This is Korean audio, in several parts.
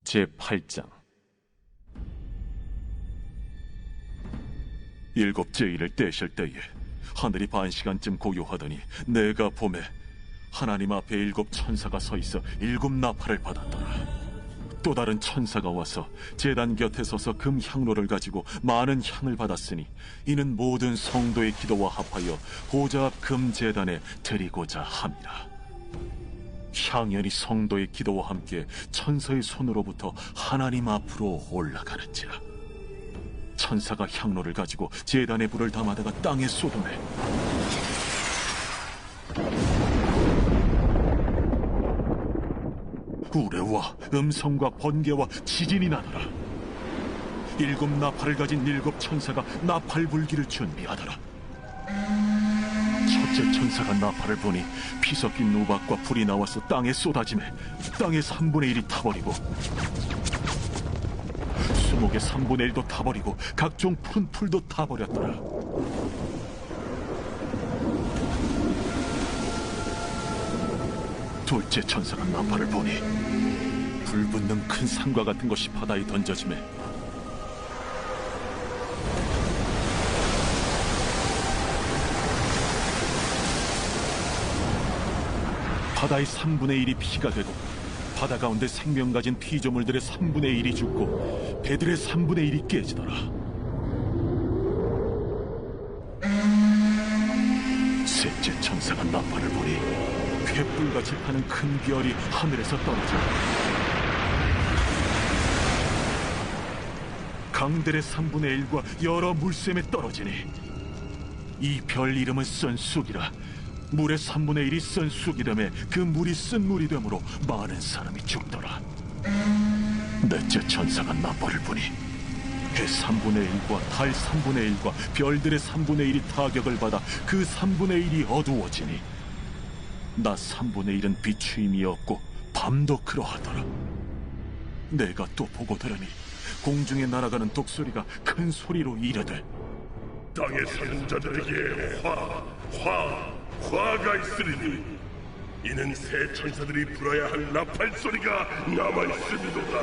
제8장. 일곱째 일을 떼실 때에 하늘이 반시간쯤 고요하더니 내가 보매 하나님 앞에 일곱 천사가 서 있어 일곱 나팔을 받았더라. 또 다른 천사가 와서 제단 곁에 서서 금 향로를 가지고 많은 향을 받았으니 이는 모든 성도의 기도와 합하여 보좌 앞 금 제단에 드리고자 함이라. 향연이 성도의 기도와 함께 천사의 손으로부터 하나님 앞으로 올라가는지라. 천사가 향로를 가지고 제단의 불을 담아다가 땅에 쏟으매 우레와 음성과 번개와 지진이 나더라. 일곱 나팔을 가진 일곱 천사가 나팔 불기를 준비하더라. 첫째 천사가 나팔을 보니 피 섞인 우박과 불이 나와서 땅에 쏟아지매 땅의 3분의 1이 타버리고 수목의 3분의 1도 타버리고 각종 푸른 풀도 타버렸더라. 둘째 천사가 나팔을 보니 불붙는 큰 산과 같은 것이 바다에 던져지매 바다의 3분의 1이 피가 되고 바다 가운데 생명 가진 피조물들의 3분의 1이 죽고 배들의 3분의 1이 깨지더라. 셋째 천사가 나팔을 보니 횃불같이 타는 큰 별이 하늘에서 떨어져 강들의 3분의 1과 여러 물샘에 떨어지니 이 별 이름은 쓴쑥이라. 물의 3분의 1이 쓴쑥이라며 그 물이 쓴 물이 되므로 많은 사람이 죽더라. 넷째 천사가 나팔을 보니 해 3분의 1과 달 3분의 1과 별들의 3분의 1이 타격을 받아 그 3분의 1이 어두워지니 낮 3분의 1은 비추임이 없고 밤도 그러하더라. 내가 또 보고 들으니 공중에 날아가는 독수리가 큰 소리로 이르되 땅에 사는 자들에게 화가 있으리니 이는 새 천사들이 불어야 할 나팔 소리가 남아있음이도다.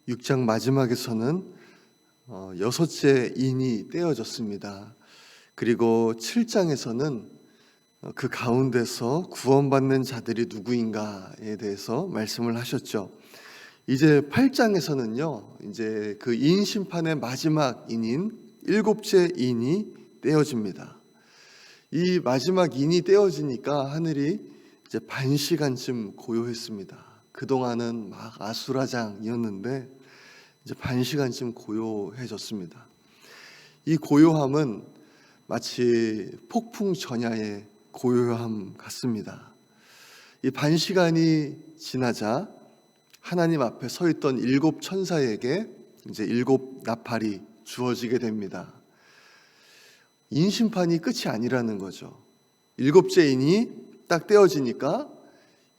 6장 마지막에서는 여섯째 인이 떼어졌습니다. 그리고 7장에서는 그 가운데서 구원받는 자들이 누구인가에 대해서 말씀을 하셨죠. 이제 8장에서는요, 이제 그 인 심판의 마지막 인인 일곱째 인이 떼어집니다. 이 마지막 인이 떼어지니까 하늘이 이제 반 시간쯤 고요했습니다. 그동안은 막 아수라장이었는데 이제 반 시간쯤 고요해졌습니다. 이 고요함은 마치 폭풍 전야의 고요함 같습니다. 이 반 시간이 지나자 하나님 앞에 서 있던 일곱 천사에게 이제 일곱 나팔이 주어지게 됩니다. 인심판이 끝이 아니라는 거죠. 일곱째 인이 딱 떼어지니까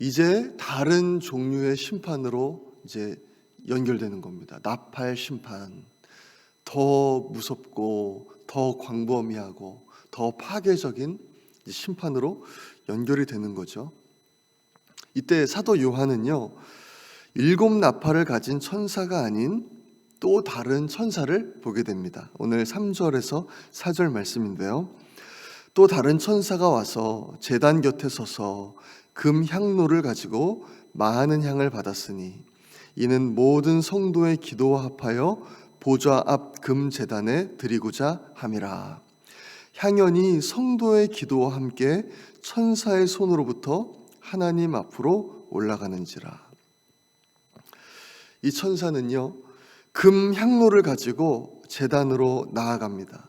이제 다른 종류의 심판으로 이제 연결되는 겁니다. 나팔 심판. 더 무섭고 더 광범위하고 더 파괴적인 심판으로 연결이 되는 거죠. 이때 사도 요한은요, 일곱 나팔을 가진 천사가 아닌 또 다른 천사를 보게 됩니다. 오늘 3절에서 4절 말씀인데요. 또 다른 천사가 와서 제단 곁에 서서 금 향로를 가지고 많은 향을 받았으니 이는 모든 성도의 기도와 합하여 보좌 앞 금 제단에 드리고자 함이라. 향연이 성도의 기도와 함께 천사의 손으로부터 하나님 앞으로 올라가는지라. 이 천사는요, 금 향로를 가지고 제단으로 나아갑니다.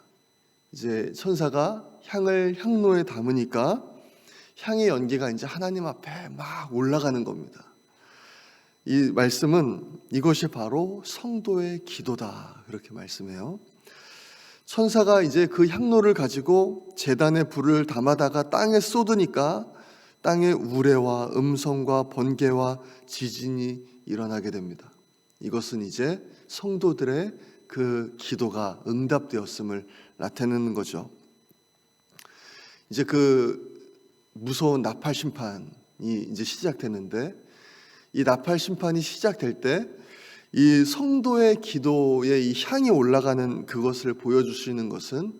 이제 천사가 향을 향로에 담으니까 향의 연기가 이제 하나님 앞에 막 올라가는 겁니다. 이 말씀은 이것이 바로 성도의 기도다, 그렇게 말씀해요. 천사가 이제 그 향로를 가지고 제단에 불을 담아다가 땅에 쏟으니까 땅에 우레와 음성과 번개와 지진이 일어나게 됩니다. 이것은 이제 성도들의 그 기도가 응답되었음을 나타내는 거죠. 이제 그 무서운 나팔 심판이 이제 시작되는데 이 나팔 심판이 시작될 때 이 성도의 기도에 이 향이 올라가는 그것을 보여주시는 것은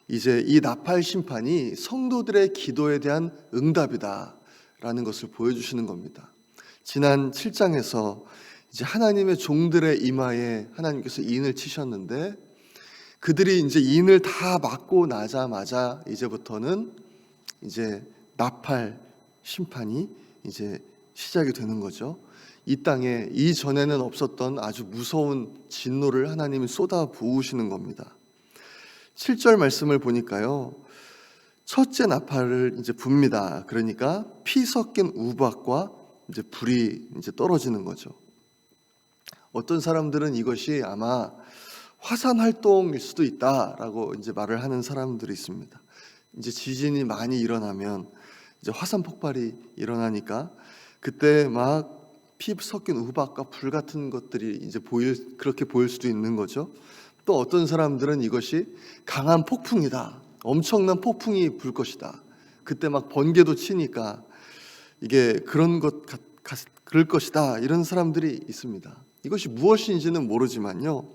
이제 이 나팔 심판이 성도들의 기도에 대한 응답이다라는 것을 보여주시는 겁니다. 지난 7장에서 이제 하나님의 종들의 이마에 하나님께서 인을 치셨는데 그들이 이제 인을 다 맞고 나자마자 이제부터는 이제 나팔 심판이 이제 시작이 되는 거죠. 이 땅에 이전에는 없었던 아주 무서운 진노를 하나님이 쏟아 부으시는 겁니다. 7절 말씀을 보니까요. 첫째 나팔을 이제 붑니다. 그러니까 피 섞인 우박과 이제 불이 이제 떨어지는 거죠. 어떤 사람들은 이것이 아마 화산 활동일 수도 있다라고 이제 말을 하는 사람들이 있습니다. 이제 지진이 많이 일어나면 이제 화산 폭발이 일어나니까 그때 막 피 섞인 우박과 불 같은 것들이 이제 그렇게 보일 수도 있는 거죠. 또 어떤 사람들은 이것이 강한 폭풍이다. 엄청난 폭풍이 불 것이다. 그때 막 번개도 치니까 이게 그럴 것이다. 이런 사람들이 있습니다. 이것이 무엇인지는 모르지만요.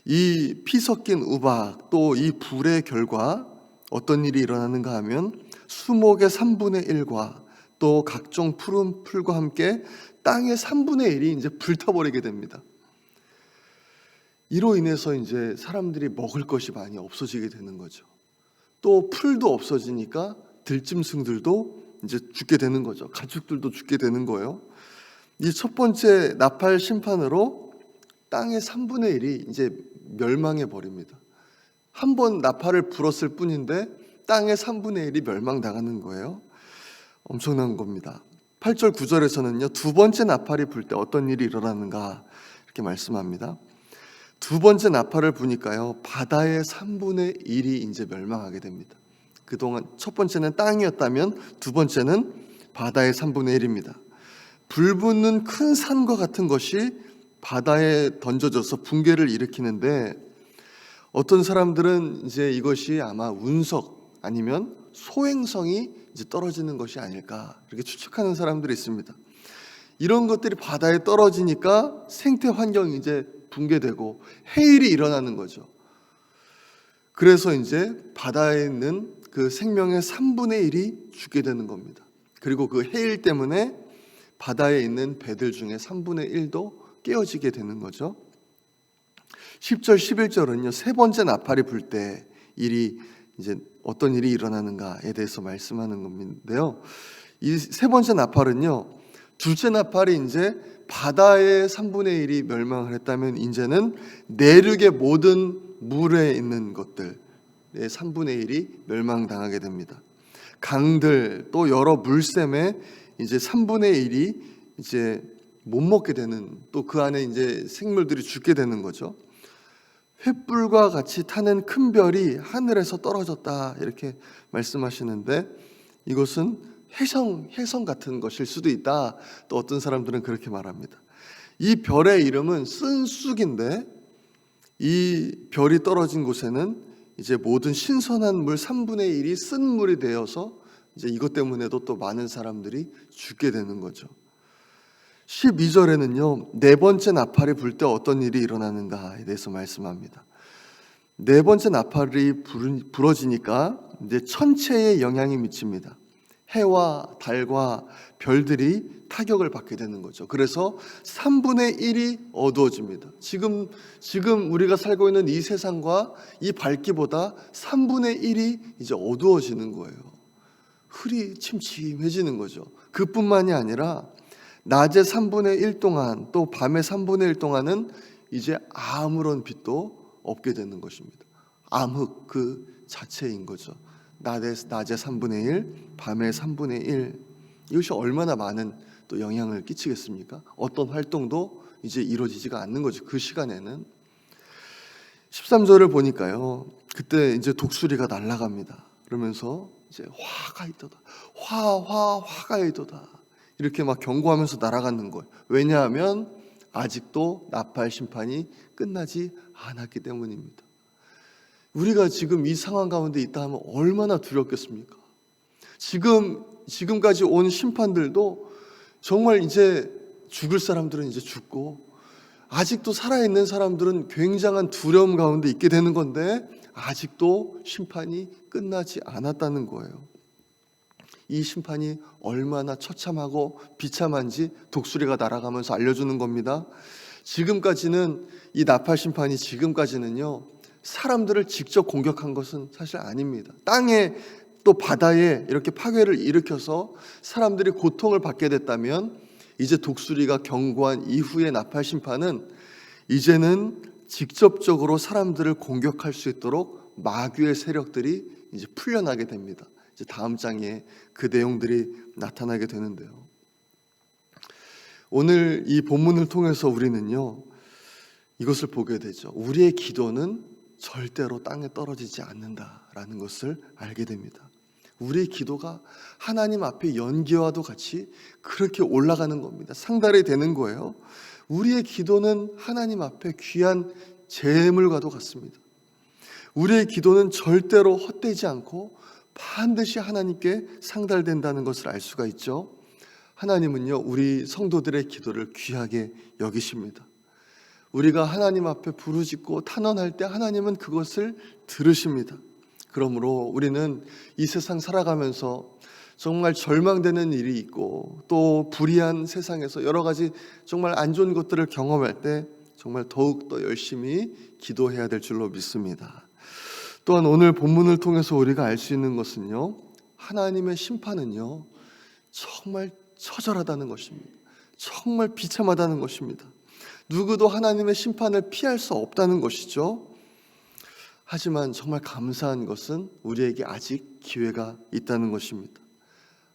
이 피 섞인 우박 또 이 불의 결과 어떤 일이 일어나는가 하면 수목의 3분의 1과 또 각종 푸른 풀과 함께 땅의 3분의 1이 이제 불타버리게 됩니다. 이로 인해서 이제 사람들이 먹을 것이 많이 없어지게 되는 거죠. 또 풀도 없어지니까 들짐승들도 이제 죽게 되는 거죠. 가축들도 죽게 되는 거예요. 이 첫 번째 나팔 심판으로 땅의 3분의 1이 이제 멸망해 버립니다. 한 번 나팔을 불었을 뿐인데 땅의 3분의 1이 멸망당하는 거예요. 엄청난 겁니다. 8절 9절에서는요. 두 번째 나팔이 불 때 어떤 일이 일어나는가 이렇게 말씀합니다. 두 번째 나팔을 부니까요. 바다의 3분의 1이 이제 멸망하게 됩니다. 그동안 첫 번째는 땅이었다면 두 번째는 바다의 3분의 1입니다. 불 붙는 큰 산과 같은 것이 바다에 던져져서 붕괴를 일으키는데 어떤 사람들은 이제 이것이 아마 운석 아니면 소행성이 이제 떨어지는 것이 아닐까 이렇게 추측하는 사람들이 있습니다. 이런 것들이 바다에 떨어지니까 생태 환경이 이제 붕괴되고 해일이 일어나는 거죠. 그래서 이제 바다에 있는 그 생명의 3분의 1이 죽게 되는 겁니다. 그리고 그 해일 때문에 바다에 있는 배들 중에 3분의 1도 깨어지게 되는 거죠. 10절 11절은요. 세 번째 나팔이 불 때 이제 어떤 일이 일어나는가에 대해서 말씀하는 건데요. 이 세 번째 나팔은요. 둘째 나팔이 이제 바다의 3분의 1이 멸망을 했다면 이제는 내륙의 모든 물에 있는 것들의 3분의 1이 멸망당하게 됩니다. 강들 또 여러 물샘의 이제 3분의 1이 이제 못 먹게 되는 또 그 안에 이제 생물들이 죽게 되는 거죠. 횃불과 같이 타는 큰 별이 하늘에서 떨어졌다 이렇게 말씀하시는데 이것은 혜성 같은 것일 수도 있다. 또 어떤 사람들은 그렇게 말합니다. 이 별의 이름은 쓴 쑥인데 이 별이 떨어진 곳에는 이제 모든 신선한 물 3분의 1이 쓴 물이 되어서 이제 이것 때문에도 또 많은 사람들이 죽게 되는 거죠. 12절에는요. 네 번째 나팔이 불 때 어떤 일이 일어나는가에 대해서 말씀합니다. 네 번째 나팔이 불어지니까 이제 천체에 영향이 미칩니다. 해와 달과 별들이 타격을 받게 되는 거죠. 그래서 3분의 1이 어두워집니다. 지금 우리가 살고 있는 이 세상과 이 밝기보다 3분의 1이 이제 어두워지는 거예요. 흐리 침침해지는 거죠. 그뿐만이 아니라 낮의 3분의 1 동안 또 밤의 3분의 1 동안은 이제 아무런 빛도 없게 되는 것입니다. 암흑 그 자체인 거죠. 낮의 3분의 1, 밤의 3분의 1. 이것이 얼마나 많은 또 영향을 끼치겠습니까? 어떤 활동도 이제 이루어지지가 않는 거죠. 그 시간에는. 13절을 보니까요. 그때 이제 독수리가 날아갑니다. 그러면서 이제 화가 있도다. 화가 있도다. 이렇게 막 경고하면서 날아가는 거예요. 왜냐하면 아직도 나팔 심판이 끝나지 않았기 때문입니다. 우리가 지금 이 상황 가운데 있다 하면 얼마나 두렵겠습니까? 지금까지 온 심판들도 정말 이제 죽을 사람들은 이제 죽고 아직도 살아있는 사람들은 굉장한 두려움 가운데 있게 되는 건데 아직도 심판이 끝나지 않았다는 거예요. 이 심판이 얼마나 처참하고 비참한지 독수리가 날아가면서 알려주는 겁니다. 지금까지는 이 나팔 심판이 지금까지는요 사람들을 직접 공격한 것은 사실 아닙니다. 땅에 또 바다에 이렇게 파괴를 일으켜서 사람들이 고통을 받게 됐다면 이제 독수리가 경고한 이후의 나팔 심판은 이제는 직접적으로 사람들을 공격할 수 있도록 마귀의 세력들이 이제 풀려나게 됩니다. 이제 다음 장에 그 내용들이 나타나게 되는데요. 오늘 이 본문을 통해서 우리는요 이것을 보게 되죠. 우리의 기도는 절대로 땅에 떨어지지 않는다라는 것을 알게 됩니다. 우리의 기도가 하나님 앞에 연기와도 같이 그렇게 올라가는 겁니다. 상달이 되는 거예요. 우리의 기도는 하나님 앞에 귀한 재물과도 같습니다. 우리의 기도는 절대로 헛되지 않고 반드시 하나님께 상달된다는 것을 알 수가 있죠. 하나님은요 우리 성도들의 기도를 귀하게 여기십니다. 우리가 하나님 앞에 부르짖고 탄원할 때 하나님은 그것을 들으십니다. 그러므로 우리는 이 세상 살아가면서 정말 절망되는 일이 있고 또 불의한 세상에서 여러 가지 정말 안 좋은 것들을 경험할 때 정말 더욱더 열심히 기도해야 될 줄로 믿습니다. 또한 오늘 본문을 통해서 우리가 알 수 있는 것은요 하나님의 심판은요 정말 처절하다는 것입니다. 정말 비참하다는 것입니다. 누구도 하나님의 심판을 피할 수 없다는 것이죠. 하지만 정말 감사한 것은 우리에게 아직 기회가 있다는 것입니다.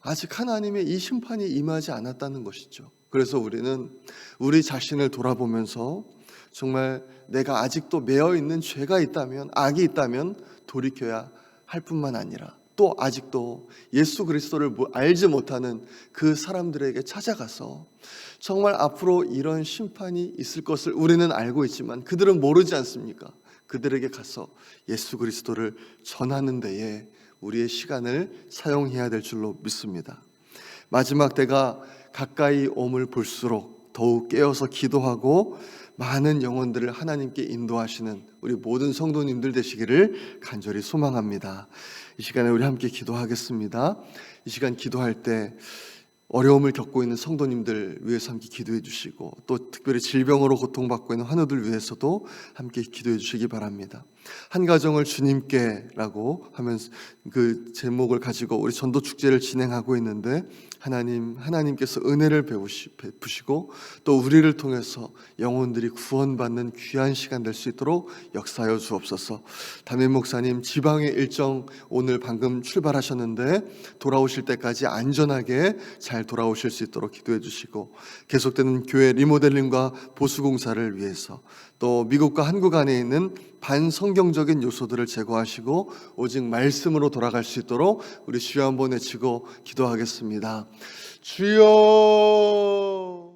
아직 하나님의 이 심판이 임하지 않았다는 것이죠. 그래서 우리는 우리 자신을 돌아보면서 정말 내가 아직도 매여 있는 죄가 있다면, 악이 있다면 돌이켜야 할 뿐만 아니라 또 아직도 예수 그리스도를 알지 못하는 그 사람들에게 찾아가서 정말 앞으로 이런 심판이 있을 것을 우리는 알고 있지만 그들은 모르지 않습니까? 그들에게 가서 예수 그리스도를 전하는 데에 우리의 시간을 사용해야 될 줄로 믿습니다. 마지막 때가 가까이 옴을 볼수록 더욱 깨어서 기도하고 많은 영혼들을 하나님께 인도하시는 우리 모든 성도님들 되시기를 간절히 소망합니다. 이 시간에 우리 함께 기도하겠습니다. 이 시간 기도할 때 어려움을 겪고 있는 성도님들 위해서 함께 기도해 주시고 또 특별히 질병으로 고통받고 있는 환우들 위해서도 함께 기도해 주시기 바랍니다. 한 가정을 주님께라고 하면서 그 제목을 가지고 우리 전도 축제를 진행하고 있는데 하나님께서 은혜를 베푸시고 또 우리를 통해서 영혼들이 구원받는 귀한 시간 될 수 있도록 역사하여 주옵소서. 담임 목사님 지방의 일정 오늘 방금 출발하셨는데 돌아오실 때까지 안전하게 잘 돌아오실 수 있도록 기도해 주시고 계속되는 교회 리모델링과 보수공사를 위해서 또 미국과 한국 안에 있는 반성경적인 요소들을 제거하시고 오직 말씀으로 돌아갈 수 있도록 우리 주여 한번 외치고 기도하겠습니다. 주여